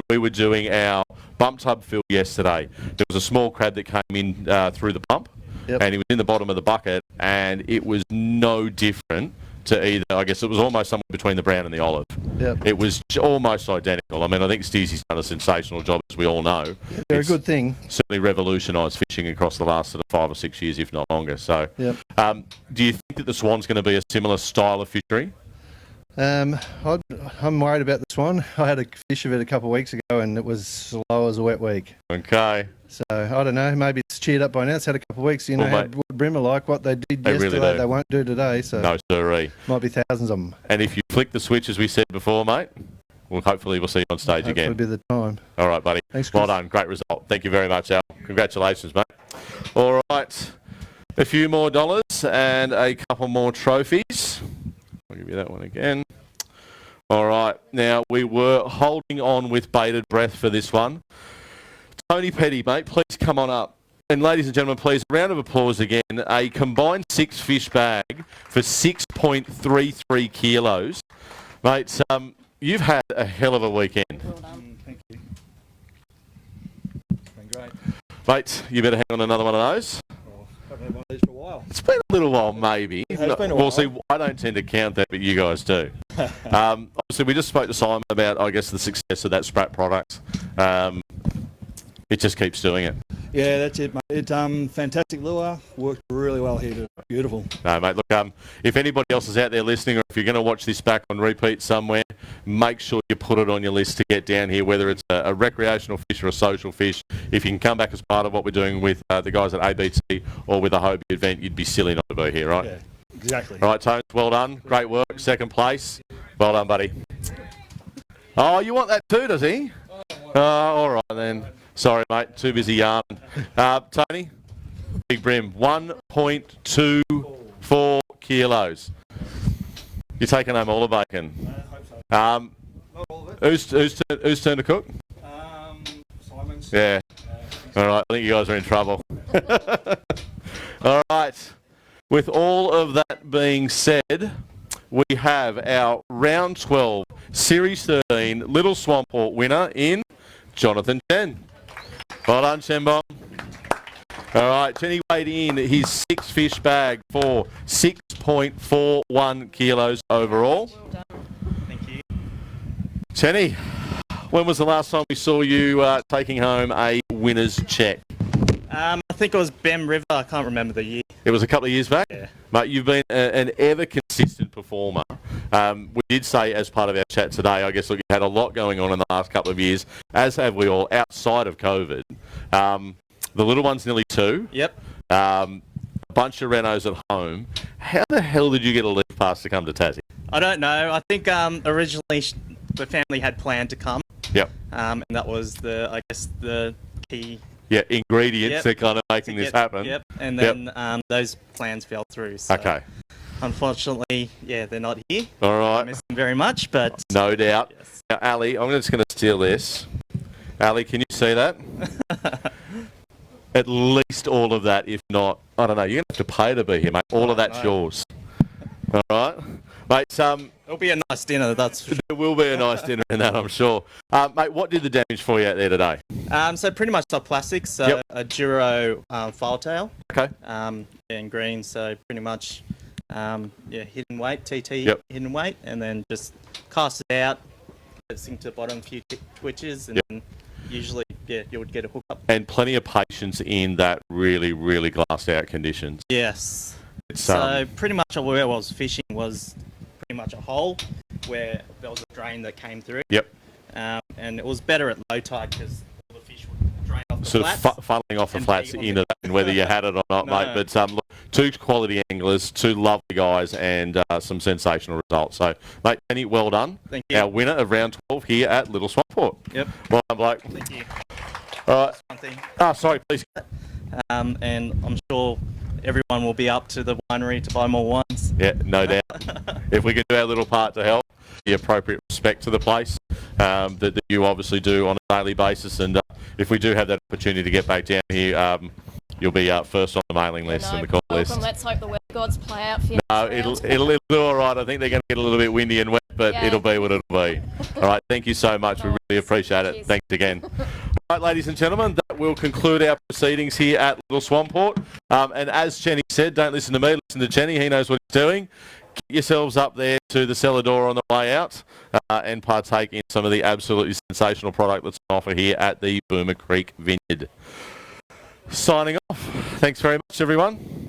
we were doing our bump tub fill yesterday, there was a small crab that came in through the pump. Yep. And he was in the bottom of the bucket, and it was no different to either. I guess it was almost somewhere between the brown and the olive. Yep. It was almost identical. I mean, I think Steezy's done a sensational job, as we all know. They're It's a good thing. certainly revolutionised fishing across the last sort of 5 or 6 years, if not longer. So, Yep. Do you think that the Swan's going to be a similar style of fishery? I'm worried about the Swan. I had a fish of it a couple of weeks ago and it was slow as a wet week. Okay. So I don't know. Maybe it's cheered up by now. It's had a couple of weeks. You know Well, how mate, Wood Brim are like. What they did they really yesterday, do. they won't do today. So No, sirree. might be thousands of them. And if you flick the switch, as we said before, mate, hopefully we'll see you on stage Hopefully again. be the time. All right, buddy. Thanks, Well Chris. done. Great result. Thank you very much, Al. Congratulations, mate. All right. A few more dollars and a couple more trophies. I'll give you that one again. All right. Now, we were holding on with bated breath for this one. Tony Petty, mate, please come on up. And ladies and gentlemen, please, a round of applause again. A combined 6-fish bag for 6.33 kilos. Mate, you've had a hell of a weekend. Well done. Thank you. It's been great. Mate, you better hang on another one of those. Haven't had one of these for a while. It's been a little while, maybe. It has been a Well, while. see, I don't tend to count that, but you guys do. Obviously, we just spoke to Simon about, I guess, the success of that Sprat product. It just keeps doing it. Yeah, that's it, mate. It's fantastic lure. Worked really well here. Beautiful. No, mate, look, if anybody else is out there listening, or if you're going to watch this back on repeat somewhere, make sure you put it on your list to get down here, whether it's a recreational fish or a social fish. If you can come back as part of what we're doing with the guys at ABC or with a Hobie event, you'd be silly not to be here, right? Yeah, exactly. All right, Tones, well done. Great work. Second place. Well done, buddy. Oh, you want that too, does he? All right, then. Sorry, mate. Too busy yarning. Tony, big brim. 1.24 kilos. You're taking home all the bacon. Not all of it. Whose turn to cook? Simon's. Yeah. All right. I think you guys are in trouble. All right. With all of that being said, we have our round 12, Series 13, Little Swanport winner in Jonathan Chen. Well done, Chembom. All right, Chenny weighed in his 6-fish bag for 6.41 kilos overall. Well done. Thank you. Chenny, when was the last time we saw you taking home a winner's check? I think it was Bem River. I can't remember the year. It was a couple of years back? Yeah. Mate, you've been an ever consistent performer. We did say as part of our chat today, I guess, look, you had a lot going on in the last couple of years, as have we all, outside of COVID. The little one's nearly 2. Yep. A bunch of renos at home. How the hell did you get a leave pass to come to Tassie? I don't know. I think originally the family had planned to come. Yep. And that was the key. Yeah, ingredients Yep. that kind of making this happen. Yep. And then those plans fell through. So Okay. Unfortunately, yeah, they're not here. All right. I miss them very much, but No doubt. Yes. Now, Ali, I'm just going to steal this. Ali, can you see that? At least all of that, if not, I don't know, you're going to have to pay to be here, mate. All of that's yours. All right? Mate, it'll be a nice dinner, that's for sure. there will be a nice dinner in that, I'm sure. Mate, what did the damage for you out there today? So pretty much soft plastics, so Yep. a Duro file tail. Okay. In green, so pretty much hidden weight, TT Yep. hidden weight, and then just cast it out, sink to the bottom, a few twitches, and then usually you would get a hook up. And plenty of patience in that really, really glassed out conditions. Yes. It's, So pretty much where I was fishing was pretty much a hole where there was a drain that came through. Yep. And it was better at low tide because all the fish would drain off the sort flats. of funneling off the flats into that, and whether you had it or not, No. mate. But look, two quality anglers, two lovely guys, and some sensational results. So, mate, Penny, well done. Thank you. Our winner of round 12 here at Little Swanport. Yep. Well done, bloke. Thank you. All right. One thing. Sorry, please. And I'm sure everyone will be up to the winery to buy more wines. Yeah, no doubt. If we can do our little part to help, the appropriate respect to the place that you obviously do on a daily basis, and if we do have that opportunity to get back down here, you'll be first on the mailing list and the call list. Let's hope the weather gods play out for you. No, it'll do all right. I think they're going to get a little bit windy and wet, but Yeah. it'll be what it'll be. All right, thank you so much. We really appreciate it. Cheers. Thanks again. All right, ladies and gentlemen, that will conclude our proceedings here at Little Swanport. And as Jenny said, don't listen to me, listen to Jenny. He knows what he's doing. Get yourselves up there to the cellar door on the way out and partake in some of the absolutely sensational product that's on offer here at the Boomer Creek Vineyard. Signing off. Thanks very much, everyone.